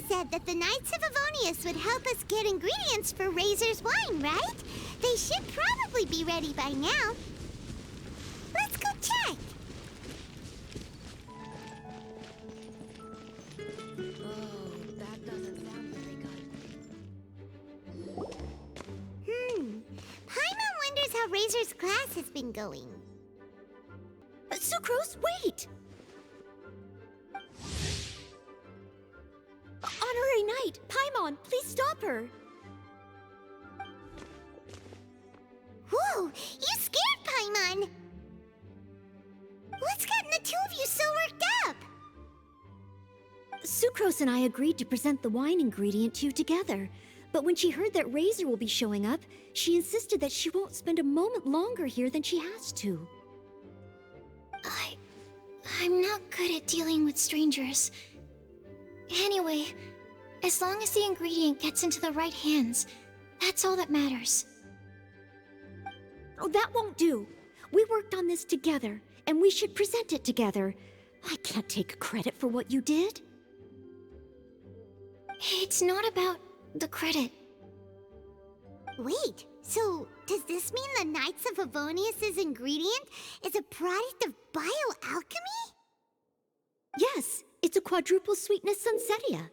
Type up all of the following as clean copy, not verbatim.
said that the Knights of Avonius would help us get ingredients for Razor's wine, right? They should probably be ready by now. Let's go check. Oh, that doesn't sound very good. Paimon wonders how Razor's class has been going. Sucrose, wait! Honorary Knight, Paimon, please stop her! Whoa, you scared Paimon! What's gotten the two of you so worked up? Sucrose and I agreed to present the wine ingredient to you together, but when she heard that Razor will be showing up, she insisted that she won't spend a moment longer here than she has to. I'm not good at dealing with strangers. Anyway, as long as the ingredient gets into the right hands, that's all that matters. Oh, that won't do. We worked on this together, and we should present it together. I can't take credit for what you did. It's not about the credit. Wait, so does this mean the Knights of Avonius' ingredient is a product of bioalchemy? Yes, it's a quadruple sweetness sunsetia.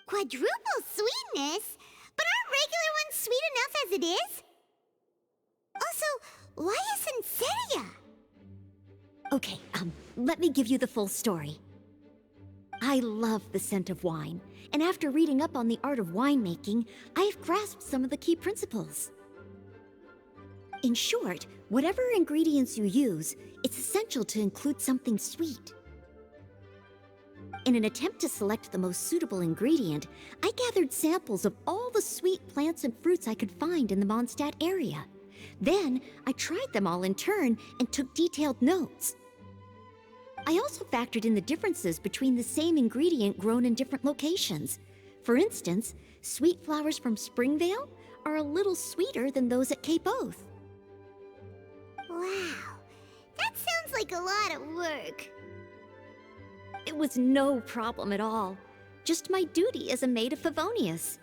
Quadruple sweetness? But aren't regular ones sweet enough as it is? Also, why a sunsetia? Okay, let me give you the full story. I love the scent of wine, and after reading up on the art of winemaking, I have grasped some of the key principles. In short, whatever ingredients you use, it's essential to include something sweet. In an attempt to select the most suitable ingredient, I gathered samples of all the sweet plants and fruits I could find in the Mondstadt area. Then, I tried them all in turn and took detailed notes. I also factored in the differences between the same ingredient grown in different locations. For instance, sweet flowers from Springvale are a little sweeter than those at Cape Oath. Wow, that sounds like a lot of work. It was no problem at all. Just my duty as a maid of Favonius.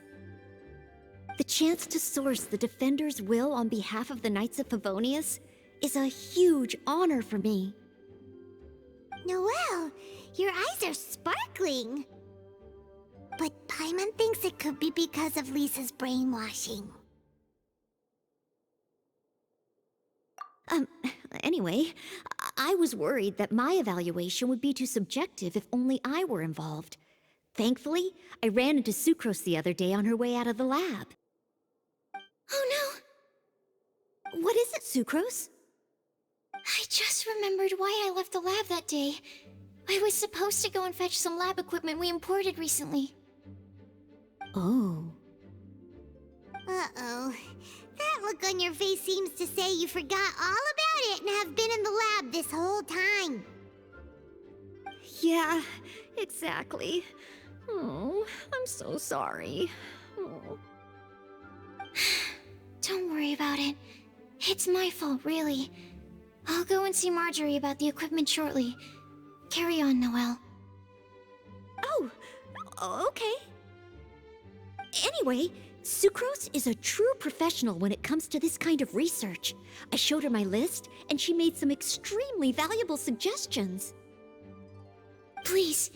The chance to source the Defender's will on behalf of the Knights of Favonius is a huge honor for me. Noelle, your eyes are sparkling. But Paimon thinks it could be because of Lisa's brainwashing. Anyway, I was worried that my evaluation would be too subjective if only I were involved. Thankfully, I ran into Sucrose the other day on her way out of the lab. Oh no! What is it, Sucrose? I just remembered why I left the lab that day. I was supposed to go and fetch some lab equipment we imported recently. Oh. Uh-oh. That look on your face seems to say you forgot all about it and have been in the lab this whole time. Yeah, exactly. Oh, I'm so sorry. Oh. Don't worry about it. It's my fault, really. I'll go and see Marjorie about the equipment shortly. Carry on, Noelle. Oh, okay. Anyway, Sucrose is a true professional when it comes to this kind of research. I showed her my list, and she made some extremely valuable suggestions. Please,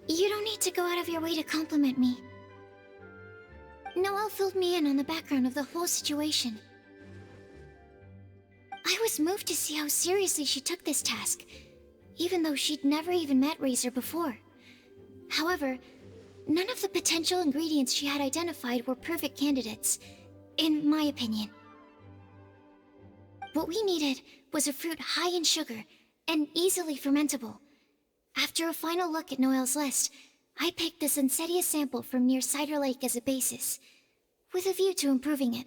you don't need to go out of your way to compliment me. Noelle filled me in on the background of the whole situation. I was moved to see how seriously she took this task, even though she'd never even met Razor before. However, none of the potential ingredients she had identified were perfect candidates, in my opinion. What we needed was a fruit high in sugar and easily fermentable. After a final look at Noelle's list, I picked the Sunsetia sample from near Cider Lake as a basis, with a view to improving it.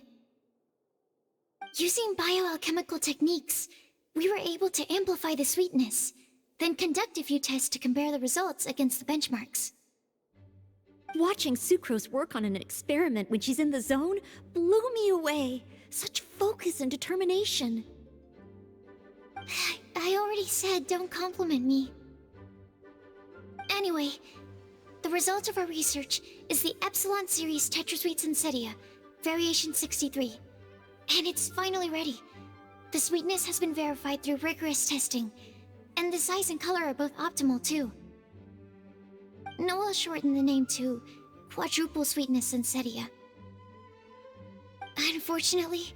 Using bioalchemical techniques, we were able to amplify the sweetness, then conduct a few tests to compare the results against the benchmarks. Watching Sucrose work on an experiment when she's in the zone blew me away. Such focus and determination. I already said don't compliment me. Anyway, the result of our research is the Epsilon Series Tetrasweet Sensetia, Variation 63. And it's finally ready. The sweetness has been verified through rigorous testing, and the size and color are both optimal too. Noelle shortened the name to Quadruple Sweetness Sensetia. Unfortunately,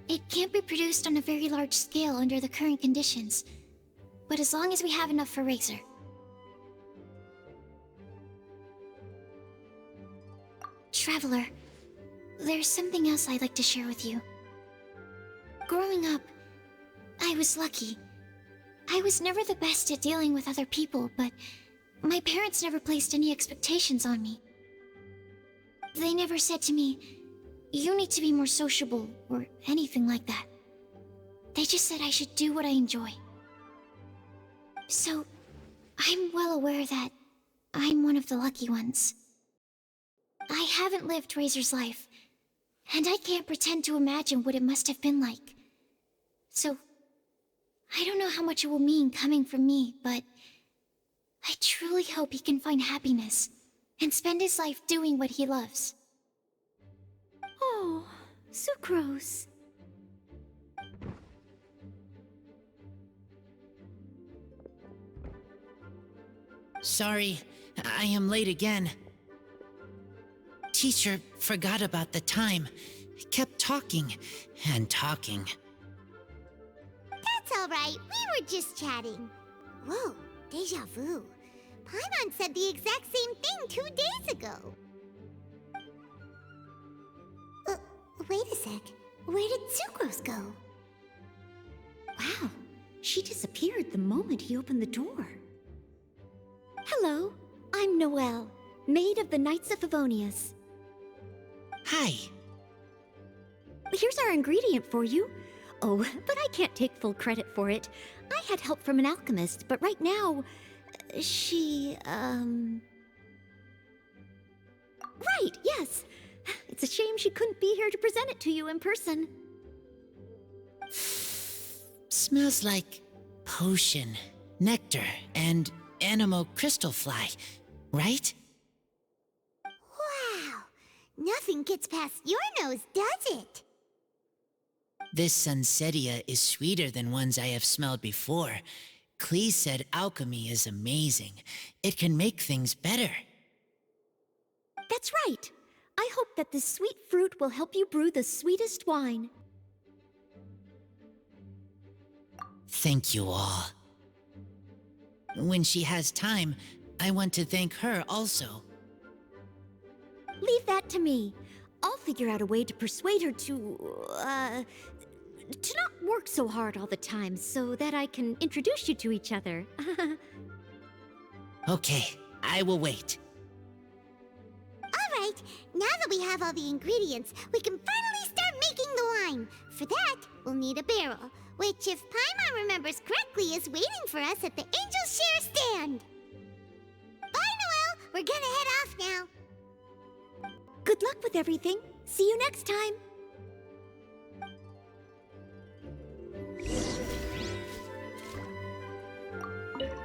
it can't be produced on a very large scale under the current conditions, but as long as we have enough for Razor. Traveler, there's something else I'd like to share with you. Growing up, I was lucky. I was never the best at dealing with other people, but my parents never placed any expectations on me. They never said to me, "You need to be more sociable," or anything like that. They just said I should do what I enjoy. So, I'm well aware that I'm one of the lucky ones. I haven't lived Razor's life, and I can't pretend to imagine what it must have been like. So, I don't know how much it will mean coming from me, but I truly hope he can find happiness and spend his life doing what he loves. Oh, Sucrose. Sorry, I am late again. Teacher forgot about the time. Kept talking and talking. That's all right. We were just chatting. Whoa, deja vu. Paimon said the exact same thing 2 days ago. Wait a sec. Where did Sucrose go? Wow, she disappeared the moment he opened the door. Hello, I'm Noelle, maid of the Knights of Favonius. Hi. Here's our ingredient for you. Oh, but I can't take full credit for it. I had help from an alchemist, but right now, she, Right, yes. It's a shame she couldn't be here to present it to you in person. Smells like potion, nectar, and anemo crystal fly, right? Wow! Nothing gets past your nose, does it? This Sunsetia is sweeter than ones I have smelled before. Klee said alchemy is amazing. It can make things better. That's right. I hope that this sweet fruit will help you brew the sweetest wine. Thank you all. When she has time, I want to thank her also. Leave that to me. I'll figure out a way to persuade her to not work so hard all the time so that I can introduce you to each other. Okay, I will wait. All right, now that we have all the ingredients, we can finally start making the wine. For that, we'll need a barrel, which, if Paimon remembers correctly, is waiting for us at the Angel Share stand. Bye, Noelle! We're gonna head off now. Good luck with everything. See you next time.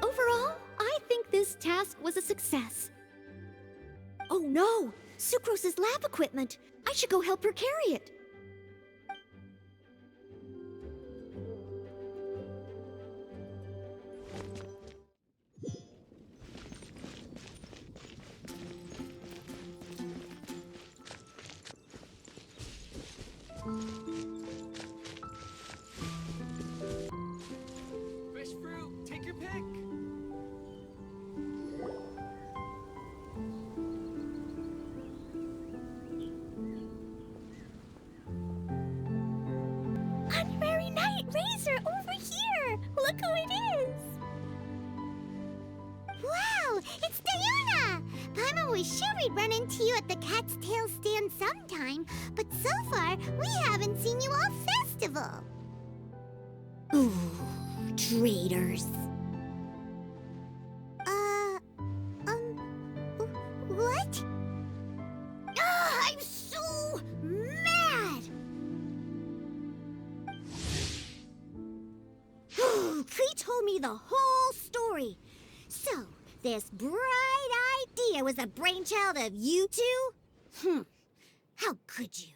Overall, I think this task was a success. Oh no! Sucrose's lab equipment! I should go help her carry it. Fresh fruit, take your pick. Honorary Knight Razor over here! Look who it is! Wow, it's Diona! Paimon was sure we'd run into you at the Cat's Tail stand sometime, but so far, we haven't seen you all festival. Ooh, traitors. What? Ah, I'm so mad! Klee told me the whole story. So, This bright idea was the brainchild of you two? How could you?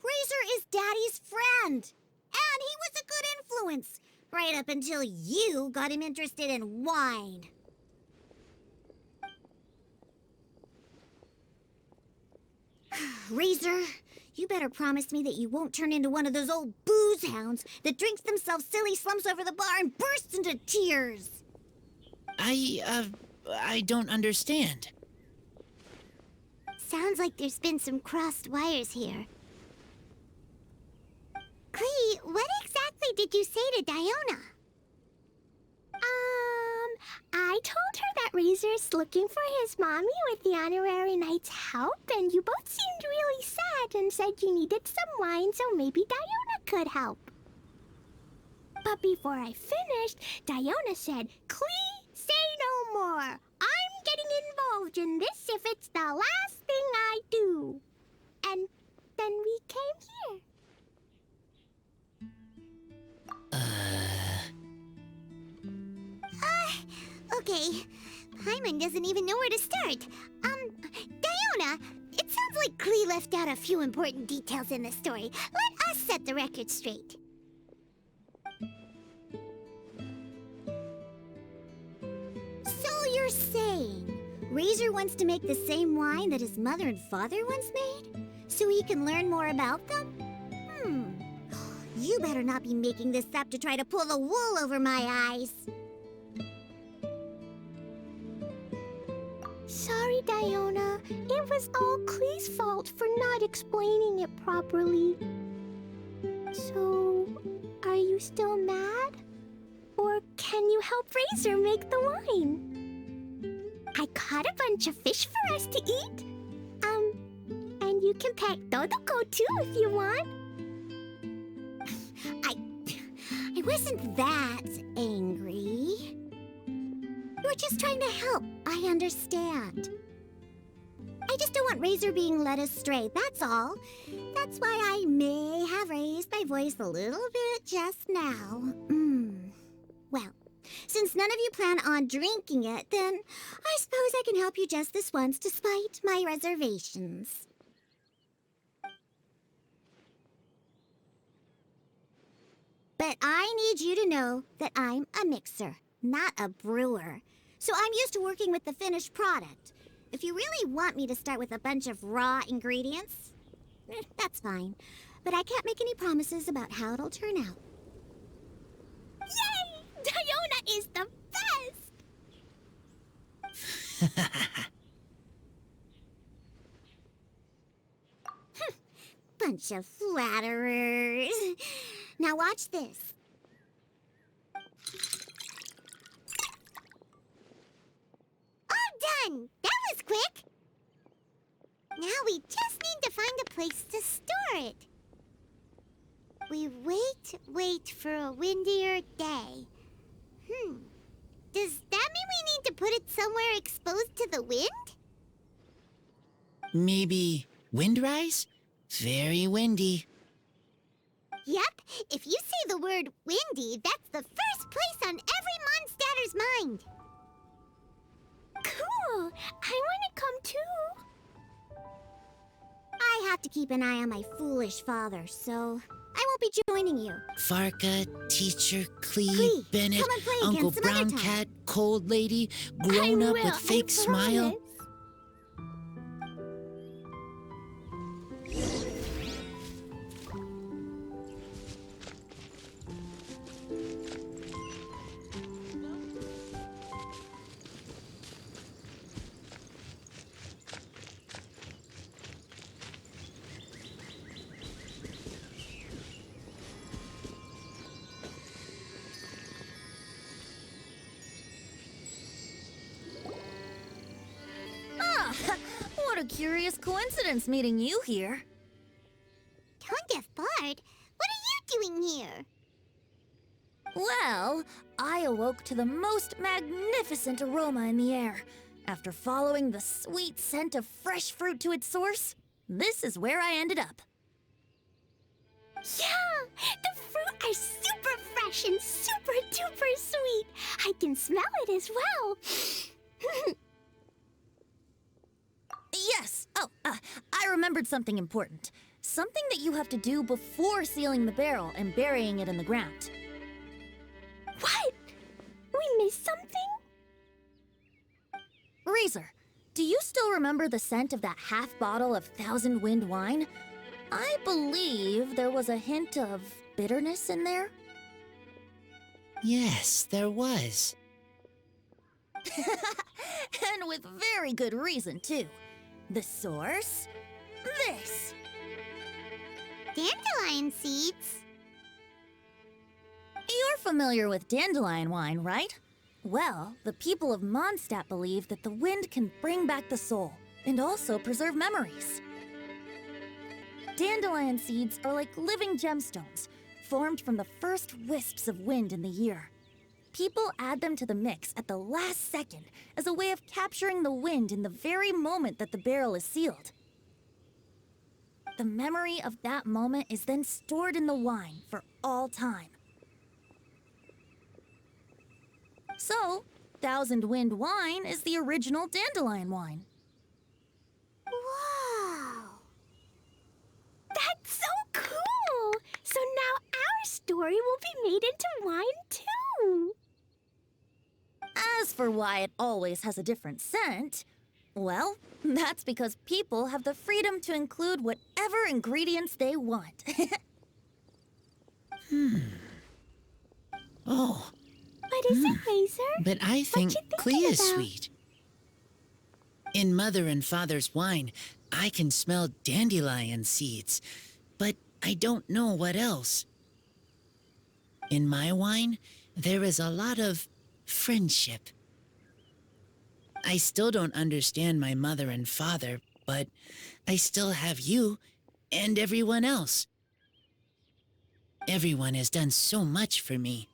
Razor is Daddy's friend, and he was a good influence, right up until you got him interested in wine. Razor, you better promise me that you won't turn into one of those old booze hounds that drinks themselves silly, slumps over the bar, and bursts into tears. I don't understand. Sounds like there's been some crossed wires here. Klee, what exactly did you say to Diona? I told her that Razor's looking for his mommy with the honorary knight's help, and you both seemed really sad and said you needed some wine, so maybe Diona could help. But before I finished, Diona said, "Klee, say no more. I'm getting involved in this if it's the last thing I do." And then we came here. Okay. Paimon doesn't even know where to start. Diona, it sounds like Klee left out a few important details in the story. Let us set the record straight. So you're saying Razor wants to make the same wine that his mother and father once made? So he can learn more about them? You better not be making this up to try to pull the wool over my eyes. Sorry, Diona. It was all Klee's fault for not explaining it properly. So, are you still mad? Or can you help Razor make the wine? I caught a bunch of fish for us to eat. And you can pet Dodoco too if you want. I wasn't that angry. We're just trying to help. I understand. I just don't want Razor being led astray, that's all. That's why I may have raised my voice a little bit just now. Well, since none of you plan on drinking it, then I suppose I can help you just this once despite my reservations. But I need you to know that I'm a mixer, not a brewer. So I'm used to working with the finished product. If you really want me to start with a bunch of raw ingredients, that's fine. But I can't make any promises about how it'll turn out. Yay! Diona is the best! Bunch of flatterers. Now watch this. All done! That was quick! Now we just need to find a place to store it. We wait for a windier day. Does that mean we need to put it somewhere exposed to the wind? Maybe windrise? Very windy. Yep, if you say the word windy, that's the first place on every Mondstatter's mind. Cool! I want to come too. I have to keep an eye on my foolish father, so I won't be joining you. Farka, Teacher, Klee, Klee, Bennett, come and play again Uncle some other Brown time. Cat, Cold Lady, grown up with fake smile. What a curious coincidence meeting you here. Tone-deaf Bard, what are you doing here? Well, I awoke to the most magnificent aroma in the air. After following the sweet scent of fresh fruit to its source, this is where I ended up. Yeah! The fruit are super fresh and super duper sweet. I can smell it as well. Yes! Oh, I remembered something important. Something that you have to do before sealing the barrel and burying it in the ground. What? We missed something? Razor, do you still remember the scent of that half bottle of Thousand Wind wine? I believe there was a hint of bitterness in there. Yes, there was. And with very good reason, too. The source? This! Dandelion seeds? You're familiar with dandelion wine, right? Well, the people of Mondstadt believe that the wind can bring back the soul and also preserve memories. Dandelion seeds are like living gemstones, formed from the first wisps of wind in the year. People add them to the mix at the last second as a way of capturing the wind in the very moment that the barrel is sealed. The memory of that moment is then stored in the wine for all time. So, Thousand Wind wine is the original dandelion wine. Wow! That's so cool! So now our story will be made into wine too. As for why it always has a different scent, well, that's because people have the freedom to include whatever ingredients they want. Oh, What is it, Razor? but I think you Klee thinking is about? sweet. In Mother and Father's wine, I can smell dandelion seeds, but I don't know what else. In my wine, there is a lot of friendship. I still don't understand my mother and father, but I still have you and everyone else. Everyone has done so much for me.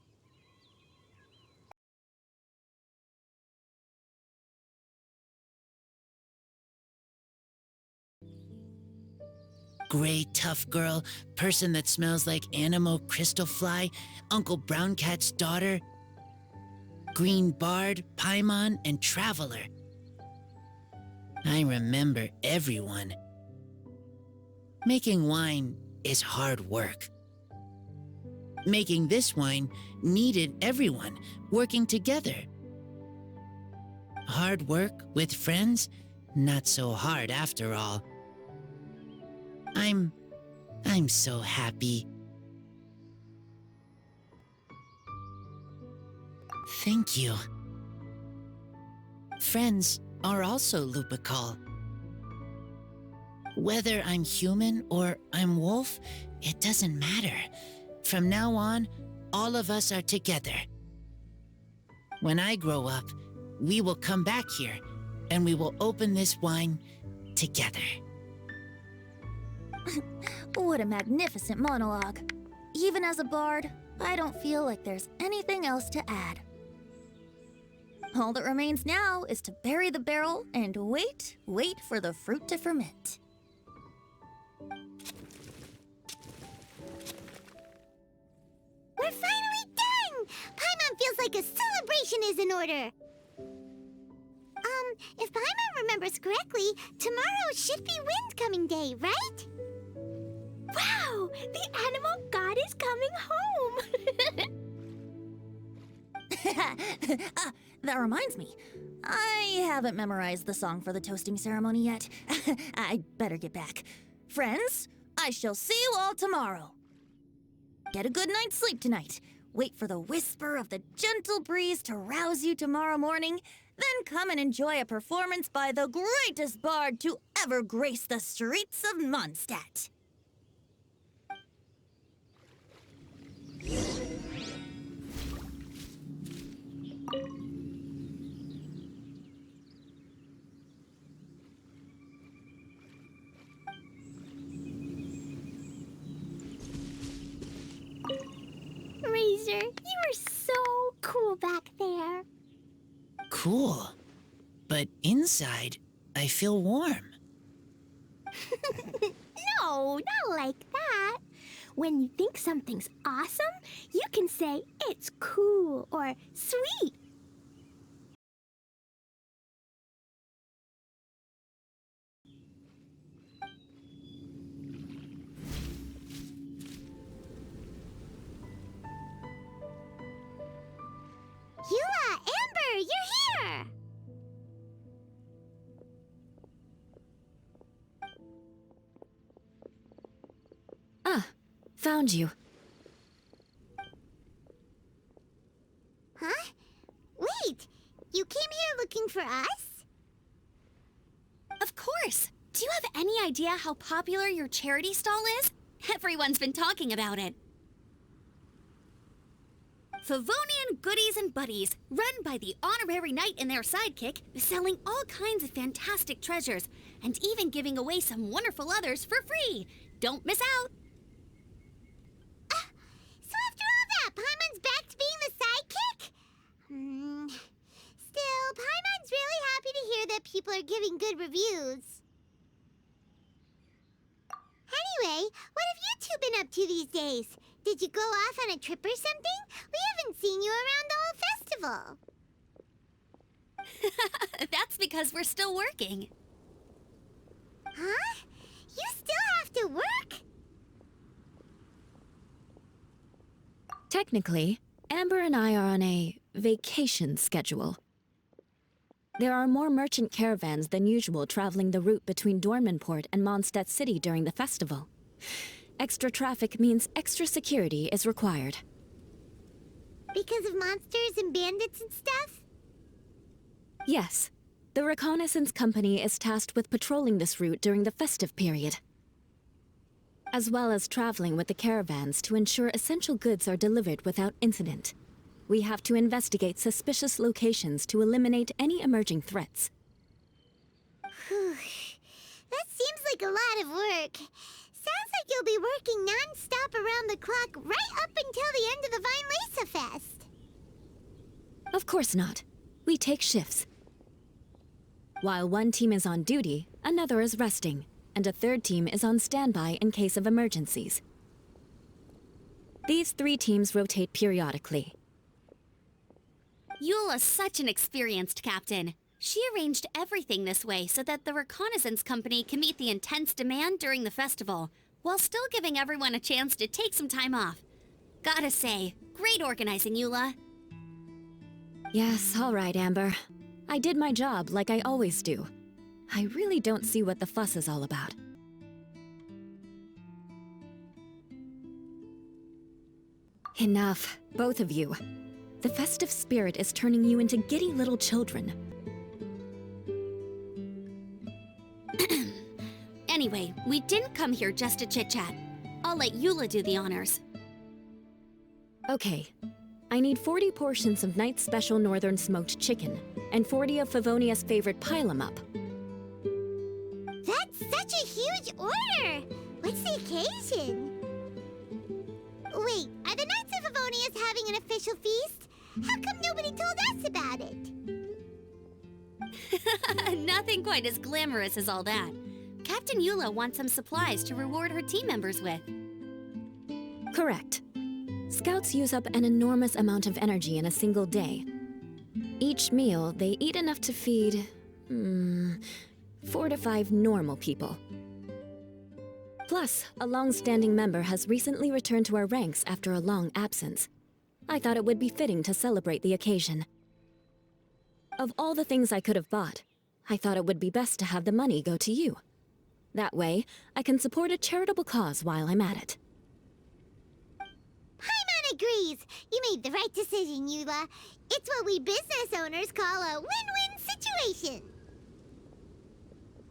Gray, tough girl, person that smells like Animo Crystal Fly, Uncle Brown Cat's daughter, Green Bard, Paimon, and Traveler. I remember everyone. Making wine is hard work. Making this wine needed everyone working together. Hard work with friends? Not so hard after all. I'm so happy. Thank you. Friends are also Lupical. Whether I'm human or I'm wolf, it doesn't matter. From now on, all of us are together. When I grow up, we will come back here, and we will open this wine together. What a magnificent monologue. Even as a bard, I don't feel like there's anything else to add. All that remains now is to bury the barrel and wait for the fruit to ferment. We're finally done! Paimon feels like a celebration is in order. If Paimon remembers correctly, tomorrow should be Windcoming Day, right? Wow! The animal god is coming home! That reminds me, I haven't memorized the song for the toasting ceremony yet. I'd better get back. Friends, I shall see you all tomorrow. Get a good night's sleep tonight. Wait for the whisper of the gentle breeze to rouse you tomorrow morning. Then come and enjoy a performance by the greatest bard to ever grace the streets of Mondstadt. Razor, you are so cool back there. Cool. But inside, I feel warm. No, not like that. When you think something's awesome, you can say it's cool or sweet found you. Huh? Wait, you came here looking for us? Of course! Do you have any idea how popular your charity stall is? Everyone's been talking about it. Favonian Goodies and Buddies, run by the honorary knight and their sidekick, selling all kinds of fantastic treasures, and even giving away some wonderful others for free. Don't miss out! So after all that, Paimon's back to being the sidekick? Still, Paimon's really happy to hear that people are giving good reviews. Anyway, what have you two been up to these days? Did you go off on a trip or something? We haven't seen you around the whole festival. That's because we're still working. Huh? You still have to work? Technically, Amber and I are on a vacation schedule. There are more merchant caravans than usual traveling the route between Dormanport and Mondstadt City during the festival. Extra traffic means extra security is required. Because of monsters and bandits and stuff? Yes. The Reconnaissance Company is tasked with patrolling this route during the festive period, as well as traveling with the caravans to ensure essential goods are delivered without incident. We have to investigate suspicious locations to eliminate any emerging threats. Whew. That seems like a lot of work. Sounds like you'll be working non-stop around the clock right up until the end of the Weinlesefest. Of course not. We take shifts. While one team is on duty, another is resting, and a third team is on standby in case of emergencies. These 3 teams rotate periodically. Eula's such an experienced captain. She arranged everything this way so that the Reconnaissance Company can meet the intense demand during the festival, while still giving everyone a chance to take some time off. Gotta say, great organizing, Eula. Yes, all right, Amber. I did my job like I always do. I really don't see what the fuss is all about. Enough, both of you. The festive spirit is turning you into giddy little children. Anyway, we didn't come here just to chit-chat. I'll let Eula do the honors. Okay. I need 40 portions of Knight's Special Northern Smoked Chicken, and 40 of Favonia's favorite Pile-em-up. That's such a huge order! What's the occasion? Wait, are the Knights of Favonia's having an official feast? How come nobody told us about it? Nothing quite as glamorous as all that. Captain Eula wants some supplies to reward her team members with. Correct. Scouts use up an enormous amount of energy in a single day. Each meal, they eat enough to feed, 4 to 5 normal people. Plus, a long-standing member has recently returned to our ranks after a long absence. I thought it would be fitting to celebrate the occasion. Of all the things I could have bought, I thought it would be best to have the money go to you. That way, I can support a charitable cause while I'm at it. Paimon agrees! You made the right decision, Eula. It's what we business owners call a win-win situation.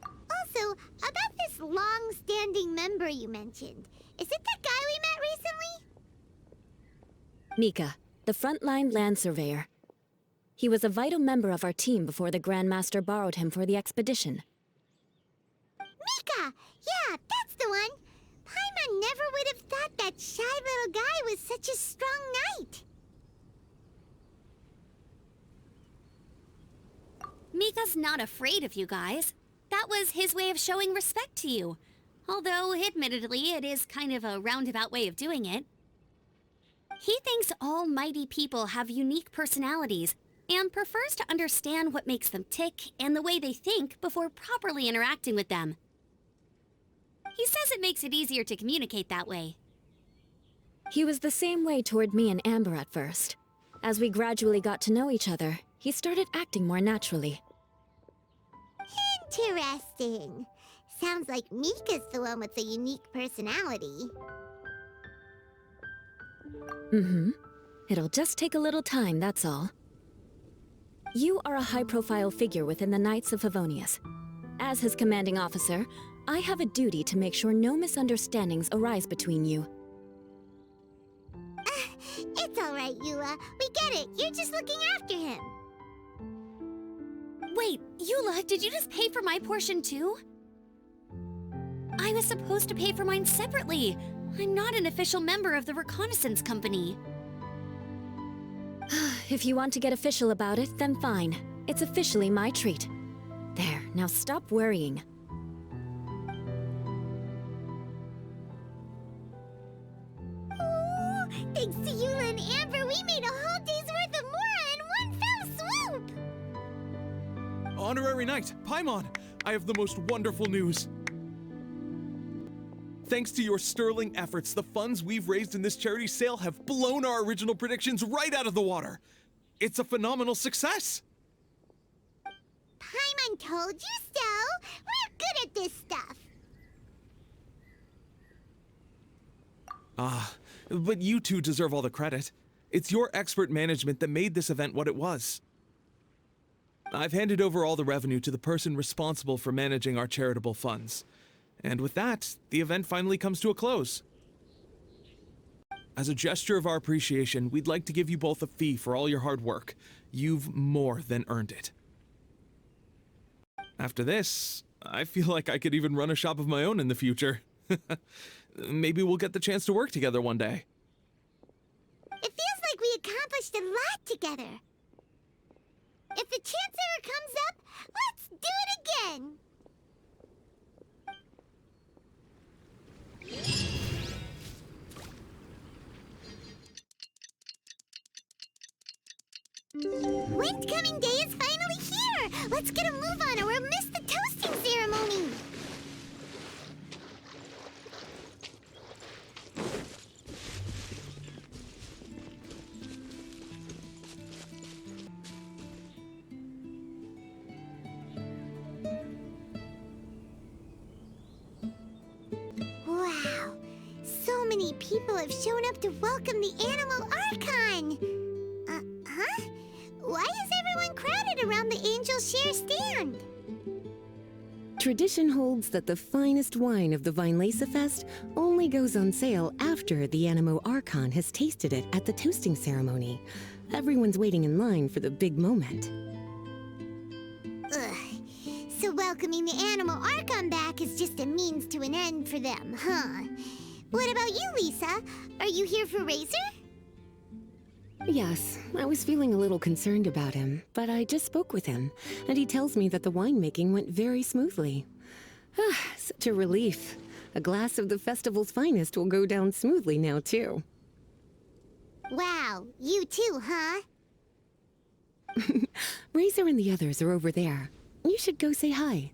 Also, about this long-standing member you mentioned, is it the guy we met recently? Mika, the frontline land surveyor. He was a vital member of our team before the Grandmaster borrowed him for the expedition. Mika! Yeah, that's the one! Paimon never would have thought that shy little guy was such a strong knight. Mika's not afraid of you guys. That was his way of showing respect to you. Although, admittedly, it is kind of a roundabout way of doing it. He thinks all mighty people have unique personalities, and prefers to understand what makes them tick and the way they think before properly interacting with them. He says it makes it easier to communicate that way. He was the same way toward me and Amber at first. As we gradually got to know each other, he started acting more naturally. Interesting. Sounds like Mika's the one with the unique personality. Mm-hmm. It'll just take a little time, that's all. You are a high-profile figure within the Knights of Favonius. As his commanding officer, I have a duty to make sure no misunderstandings arise between you. It's alright, Eula. We get it. You're just looking after him. Wait, Eula, did you just pay for my portion too? I was supposed to pay for mine separately. I'm not an official member of the reconnaissance company. If you want to get official about it, then fine. It's officially my treat. There, now stop worrying. Ooh, thanks to Eula and Amber, we made a whole day's worth of Mora in one fell swoop! Honorary Knight, Paimon, I have the most wonderful news. Thanks to your sterling efforts, the funds we've raised in this charity sale have blown our original predictions right out of the water. It's a phenomenal success. Paimon told you so. We're good at this stuff. But you two deserve all the credit. It's your expert management that made this event what it was. I've handed over all the revenue to the person responsible for managing our charitable funds. And with that, the event finally comes to a close. As a gesture of our appreciation, we'd like to give you both a fee for all your hard work. You've more than earned it. After this, I feel like I could even run a shop of my own in the future. Maybe we'll get the chance to work together one day. It feels like we accomplished a lot together. If the chance ever comes up, let's do it again! Windcoming Day is finally here! Let's get a move on or we'll miss the toasting ceremony! Wow! So many people have shown up to welcome the Animal Archon! Huh? Why is everyone crowded around the Angel Share stand? Tradition holds that the finest wine of the Weinlesefest only goes on sale after the Animo Archon has tasted it at the toasting ceremony. Everyone's waiting in line for the big moment. Ugh. So welcoming the Animal Archon back is just a means to an end for them, huh? What about you, Lisa? Are you here for Razor? Yes, I was feeling a little concerned about him, but I just spoke with him, and he tells me that the winemaking went very smoothly. Such a relief. A glass of the festival's finest will go down smoothly now, too. Wow, you too, huh? Razor and the others are over there. You should go say hi.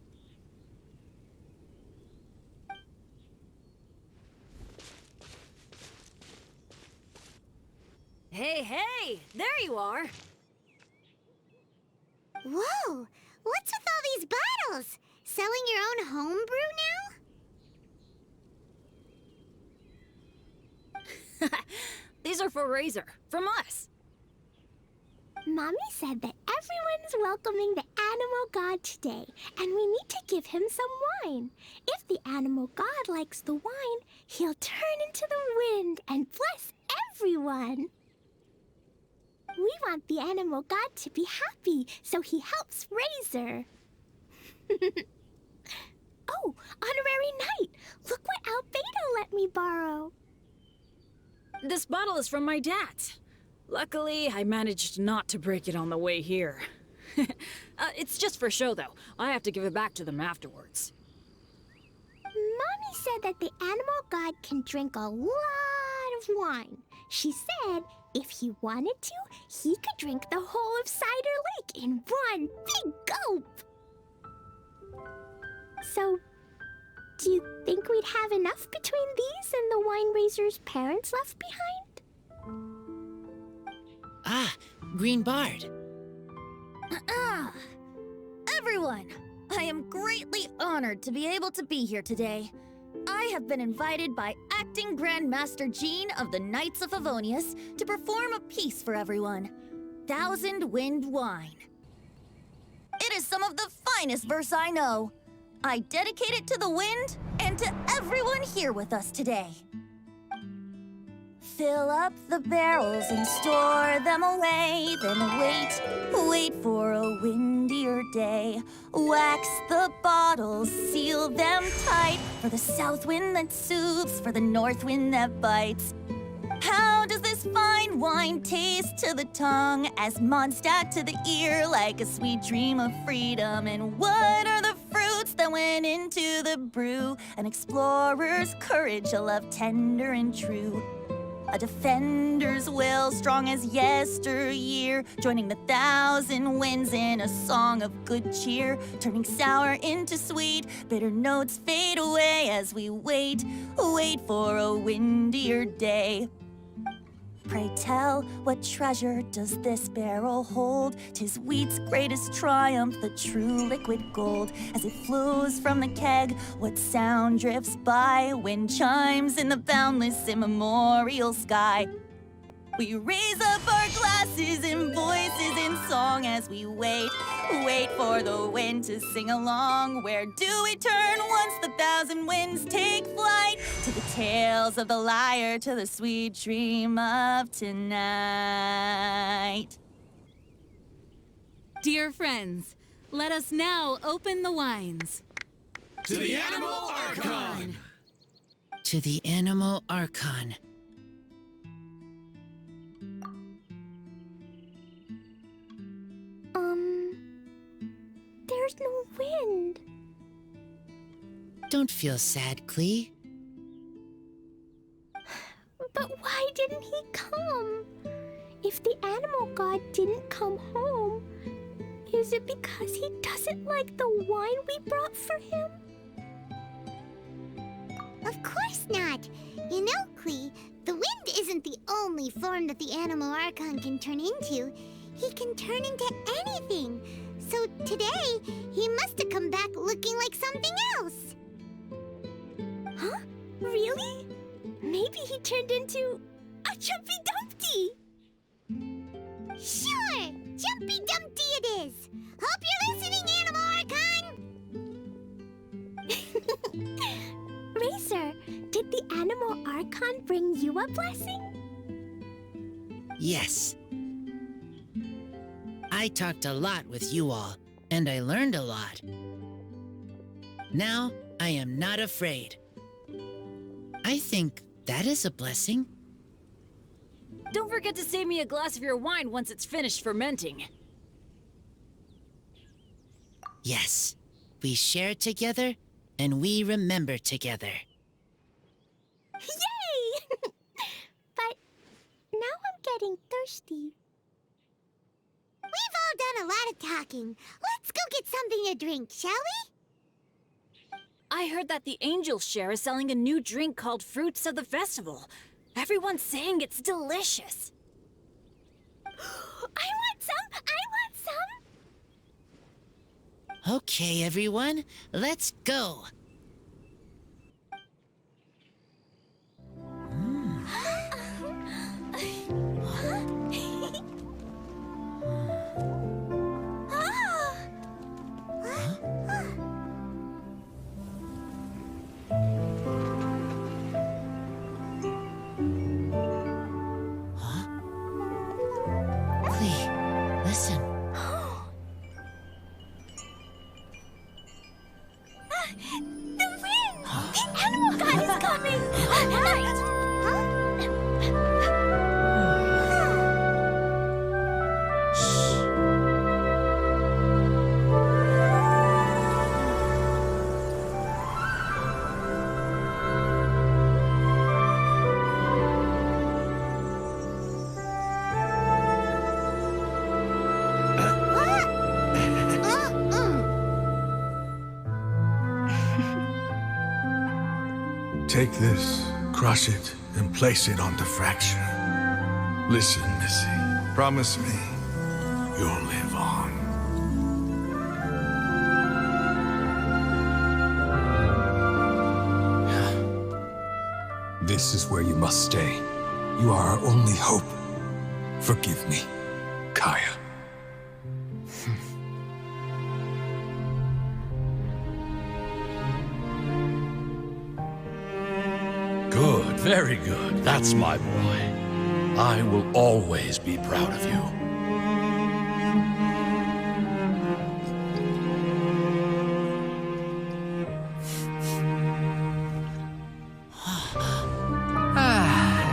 Hey, there you are. Whoa! What's with all these bottles? Selling your own homebrew now? These are for Razor, from us. Mommy said that everyone's welcoming the animal god today, and we need to give him some wine. If the animal god likes the wine, he'll turn into the wind and bless everyone. We want the animal god to be happy, so he helps Razor. Oh, Honorary Knight! Look what Albedo let me borrow. This bottle is from my dad. Luckily, I managed not to break it on the way here. It's just for show, though. I have to give it back to them afterwards. Mommy said that the animal god can drink a lot of wine. She said if he wanted to, he could drink the whole of Cider Lake in one big gulp. So, do you think we'd have enough between these and the wine raiser's parents left behind? Ah, Green Bard. Everyone, I am greatly honored to be able to be here today. I have been invited by Acting Grandmaster Jean of the Knights of Favonius to perform a piece for everyone. Thousand Wind Wine. It is some of the finest verse I know. I dedicate it to the wind and to everyone here with us today. Fill up the barrels and store them away, then wait for a windier day. Wax the bottles, seal them tight, for the south wind that soothes, for the north wind that bites. How does this fine wine taste to the tongue, as Mondstadt to the ear, like a sweet dream of freedom? And what are the fruits that went into the brew? An explorer's courage, a love tender and true. A defender's will, strong as yesteryear, joining the thousand winds in a song of good cheer, turning sour into sweet, bitter notes fade away as we wait for a windier day. Pray tell, what treasure does this barrel hold? 'Tis wheat's greatest triumph, the true liquid gold. As it flows from the keg, what sound drifts by? Wind chimes in the boundless immemorial sky. We raise up our glasses and voices in song as we wait for the wind to sing along. Where do we turn once the thousand winds take flight? To the tales of the lyre, to the sweet dream of tonight. Dear friends, let us now open the wines. To the Animal Archon! To the Animal Archon. There's no wind. Don't feel sad, Klee. But why didn't he come? If the animal god didn't come home, is it because he doesn't like the wine we brought for him? Of course not. You know, Klee, the wind isn't the only form that the Animal Archon can turn into. He can turn into anything. So today, he must have come back looking like something else. Huh? Really? Maybe he turned into a Jumpy Dumpty. Sure! Jumpy Dumpty it is! Hope you're listening, Animal Archon! Razor, did the Animal Archon bring you a blessing? Yes. I talked a lot with you all, and I learned a lot. Now, I am not afraid. I think that is a blessing. Don't forget to save me a glass of your wine once it's finished fermenting. Yes, we share together, and we remember together. Yay! But now I'm getting thirsty. We've all done a lot of talking. Let's go get something to drink, shall we? I heard that the Angel Share is selling a new drink called Fruits of the Festival. Everyone's saying it's delicious. I want some! I want some! Okay, everyone, let's go. Listen. The wind! The animal god is coming! Right! Take this, crush it, and place it on the fracture. Listen, Missy. Promise me you'll live on. This is where you must stay. You are our only hope. Forgive me, Kaeya. Good, very good. That's my boy. I will always be proud of you.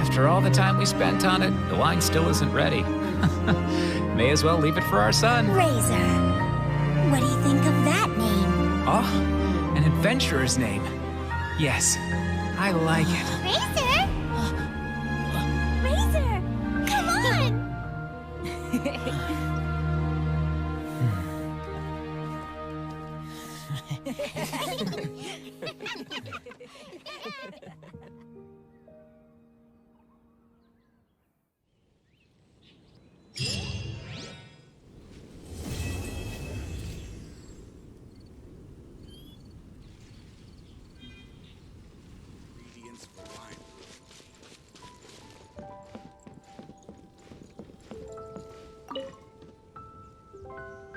After all the time we spent on it, the wine still isn't ready. May as well leave it for our son. Razor. What do you think of that name? Oh, an adventurer's name. Yes, I like it. Razor? Razor! Come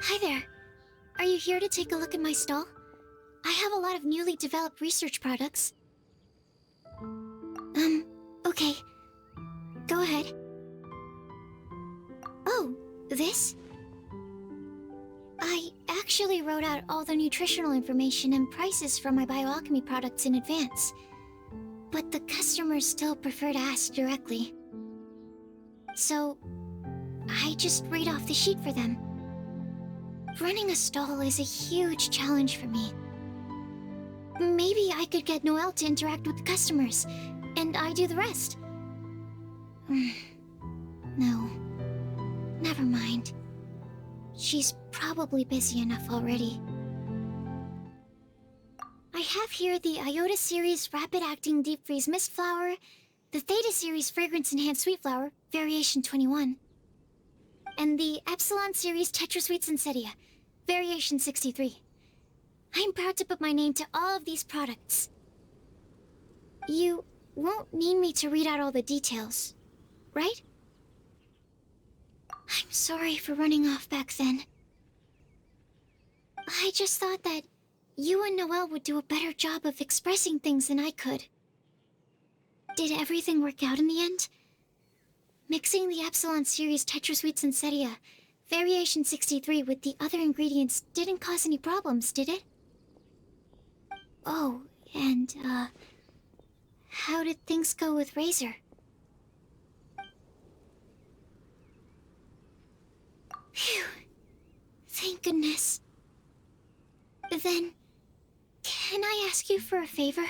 Hi there. Are you here to take a look at my stall? I have a lot of newly developed research products. Okay. Go ahead. Oh, this? I actually wrote out all the nutritional information and prices for my bioalchemy products in advance. But the customers still prefer to ask directly. So, I just read off the sheet for them. Running a stall is a huge challenge for me. Maybe I could get Noelle to interact with the customers, and I do the rest. No. Never mind. She's probably busy enough already. I have here the Iota Series Rapid Acting Deep Freeze Mist Flower, the Theta Series Fragrance Enhanced Sweet Flower, Variation 21, and the Epsilon Series Tetra Sweet Sensetia, Variation 63. I'm proud to put my name to all of these products. You won't need me to read out all the details, right? I'm sorry for running off back then. I just thought that you and Noelle would do a better job of expressing things than I could. Did everything work out in the end? Mixing the Epsilon Series Tetra Sweet Sensetia, Variation 63 with the other ingredients didn't cause any problems, did it? Oh, and, how did things go with Razor? Phew. Thank goodness. Then, can I ask you for a favor?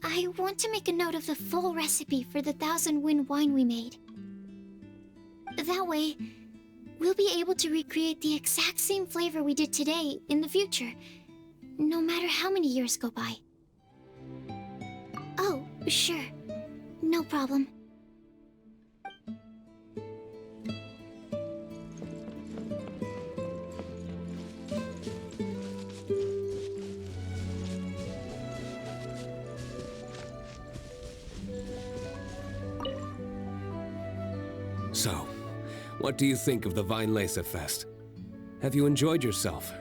I want to make a note of the full recipe for the 1000 Wind wine we made. That way, we'll be able to recreate the exact same flavor we did today in the future, no matter how many years go by. Oh, sure. No problem. So, what do you think of the Weinlesefest? Have you enjoyed yourself?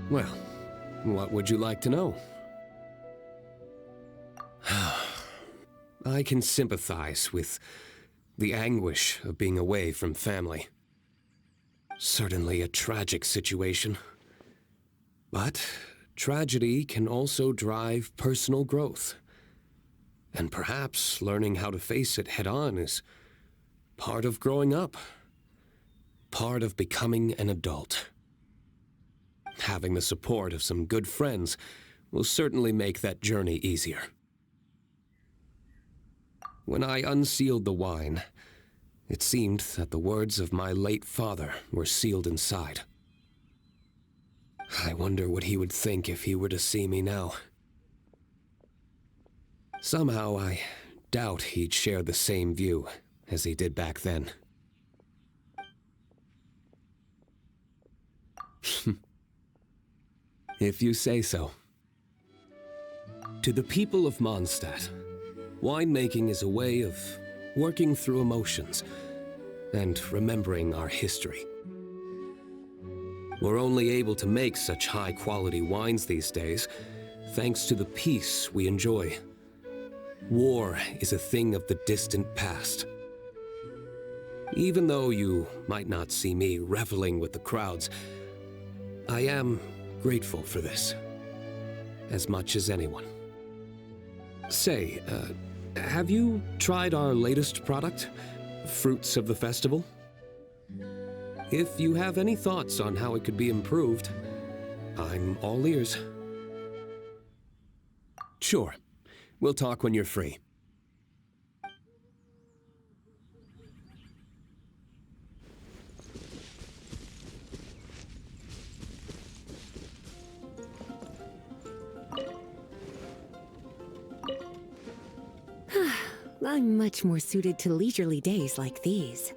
Well, what would you like to know? I can sympathize with the anguish of being away from family. Certainly a tragic situation. But tragedy can also drive personal growth. And perhaps learning how to face it head-on is part of growing up. Part of becoming an adult. Having the support of some good friends will certainly make that journey easier. When I unsealed the wine, it seemed that the words of my late father were sealed inside. I wonder what he would think if he were to see me now. Somehow I doubt he'd share the same view as he did back then. If you say so. To the people of Mondstadt, winemaking is a way of working through emotions and remembering our history. We're only able to make such high-quality wines these days thanks to the peace we enjoy. War is a thing of the distant past. Even though you might not see me reveling with the crowds, I am grateful for this, as much as anyone. Say, have you tried our latest product, Fruits of the Festival? If you have any thoughts on how it could be improved, I'm all ears. Sure. We'll talk when you're free. I'm much more suited to leisurely days like these.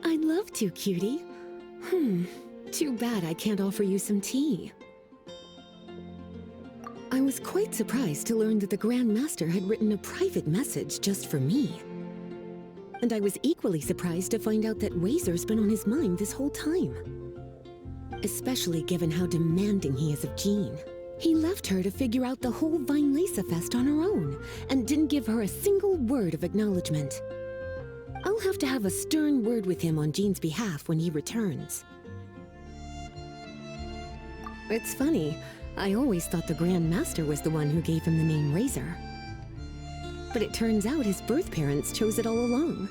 I'd love to, cutie. Too bad I can't offer you some tea. I was quite surprised to learn that the Grand Master had written a private message just for me. And I was equally surprised to find out that Razor's been on his mind this whole time. Especially given how demanding he is of Jean. He left her to figure out the whole Weinlesefest on her own, and didn't give her a single word of acknowledgement. I'll have to have a stern word with him on Jean's behalf when he returns. It's funny, I always thought the Grand Master was the one who gave him the name Razor. But it turns out his birth parents chose it all along.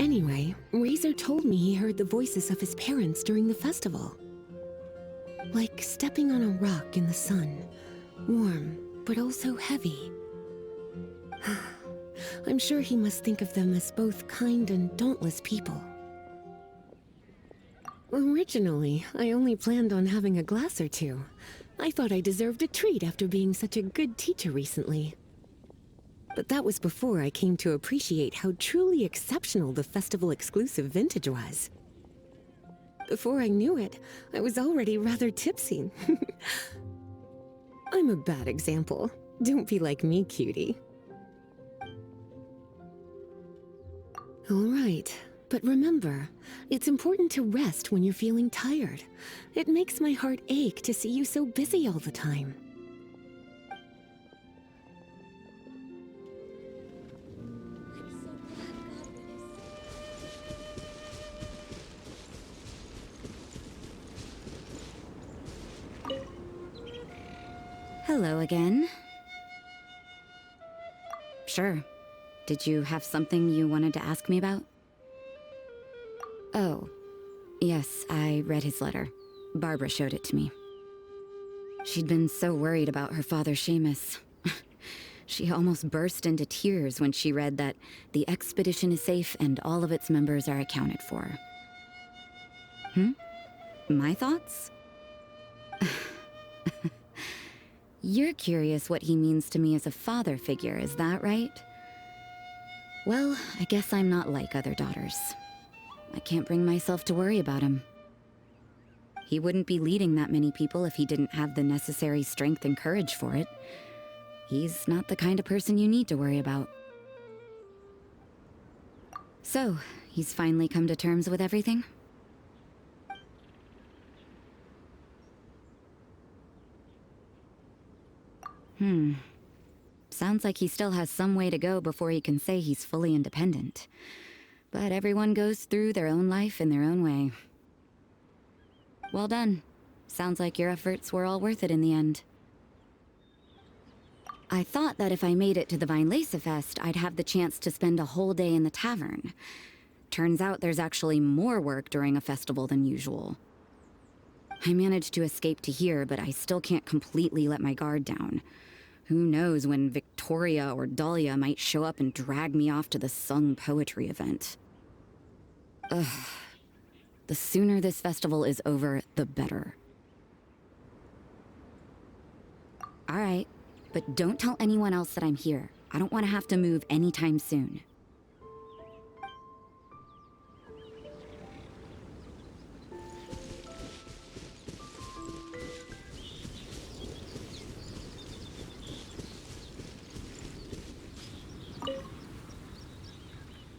Anyway, Razor told me he heard the voices of his parents during the festival. Like stepping on a rock in the sun, warm, but also heavy. I'm sure he must think of them as both kind and dauntless people. Originally, I only planned on having a glass or two. I thought I deserved a treat after being such a good teacher recently. But that was before I came to appreciate how truly exceptional the festival exclusive vintage was. Before I knew it, I was already rather tipsy. I'm a bad example. Don't be like me, cutie. All right, but remember, it's important to rest when you're feeling tired. It makes my heart ache to see you so busy all the time. Hello again. Sure. Did you have something you wanted to ask me about? Oh, yes, I read his letter. Barbara showed it to me. She'd been so worried about her father, Seamus. She almost burst into tears when she read that the expedition is safe and all of its members are accounted for. My thoughts? You're curious what he means to me as a father figure, is that right? Well, I guess I'm not like other daughters. I can't bring myself to worry about him. He wouldn't be leading that many people if he didn't have the necessary strength and courage for it. He's not the kind of person you need to worry about. So, he's finally come to terms with everything? Sounds like he still has some way to go before he can say he's fully independent. But everyone goes through their own life in their own way. Well done. Sounds like your efforts were all worth it in the end. I thought that if I made it to the Weinlesefest, I'd have the chance to spend a whole day in the tavern. Turns out there's actually more work during a festival than usual. I managed to escape to here, but I still can't completely let my guard down. Who knows when Victoria or Dahlia might show up and drag me off to the sung poetry event. Ugh. The sooner this festival is over, the better. All right, but don't tell anyone else that I'm here. I don't want to have to move anytime soon.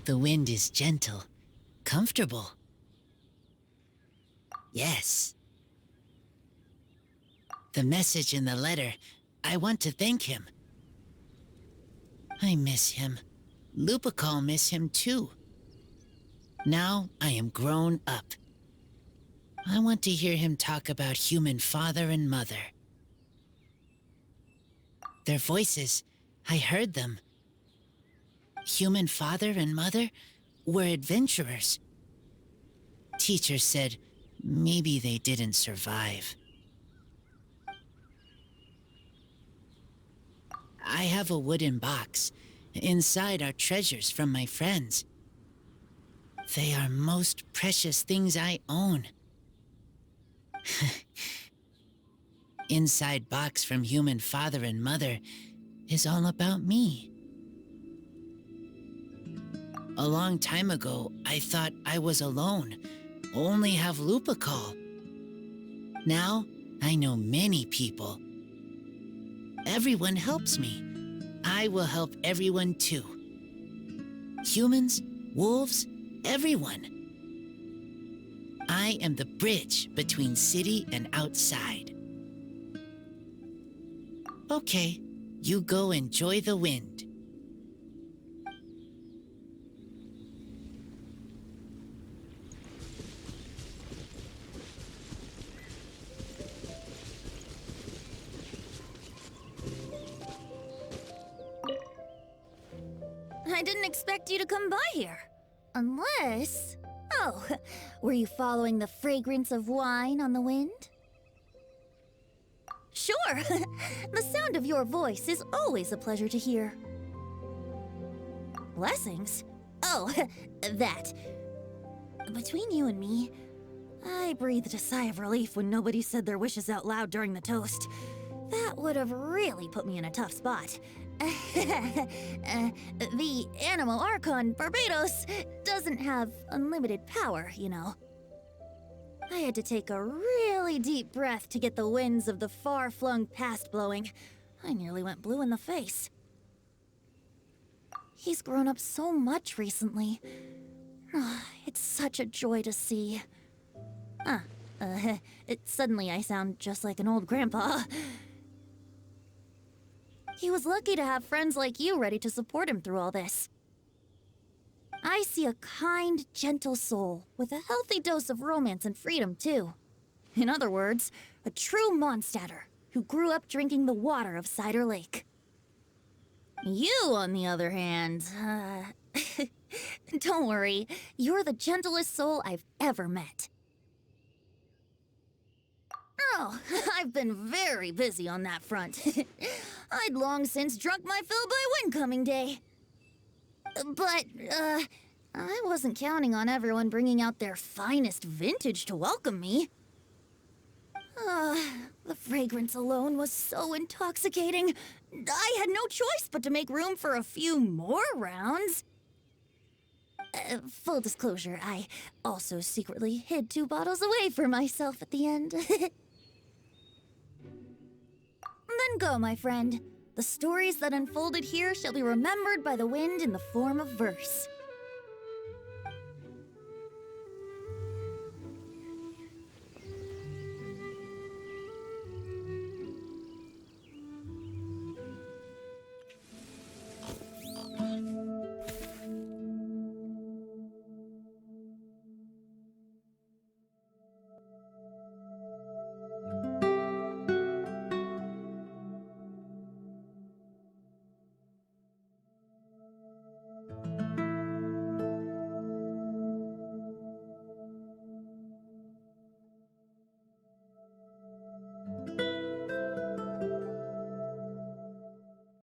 The wind is gentle, comfortable. Yes. The message in the letter, I want to thank him. I miss him. Lupical miss him too. Now I am grown up. I want to hear him talk about human father and mother. Their voices, I heard them. Human father and mother were adventurers. Teacher said maybe they didn't survive. I have a wooden box. Inside are treasures from my friends. They are most precious things I own. Inside box from human father and mother is all about me. A long time ago, I thought I was alone, only have Lupical. Now, I know many people. Everyone helps me. I will help everyone too. Humans, wolves, everyone. I am the bridge between city and outside. Okay, you go enjoy the wind. I didn't expect you to come by here. Unless... Oh, were you following the fragrance of wine on the wind? Sure. The sound of your voice is always a pleasure to hear. Blessings? Oh, that. Between you and me, I breathed a sigh of relief when nobody said their wishes out loud during the toast. That would have really put me in a tough spot. The Animal Archon Barbados doesn't have unlimited power, you know. I had to take a really deep breath to get the winds of the far-flung past blowing. I nearly went blue in the face. He's grown up so much recently. It's such a joy to see. Suddenly I sound just like an old grandpa. He was lucky to have friends like you ready to support him through all this. I see a kind, gentle soul with a healthy dose of romance and freedom, too. In other words, a true Mondstadter who grew up drinking the water of Cider Lake. You, on the other hand, don't worry, you're the gentlest soul I've ever met. Oh, I've been very busy on that front. I'd long since drunk my fill by Windcoming Day. But, I wasn't counting on everyone bringing out their finest vintage to welcome me. The fragrance alone was so intoxicating. I had no choice but to make room for a few more rounds. Full disclosure, I also secretly hid 2 bottles away for myself at the end. Then go, my friend. The stories that unfolded here shall be remembered by the wind in the form of verse.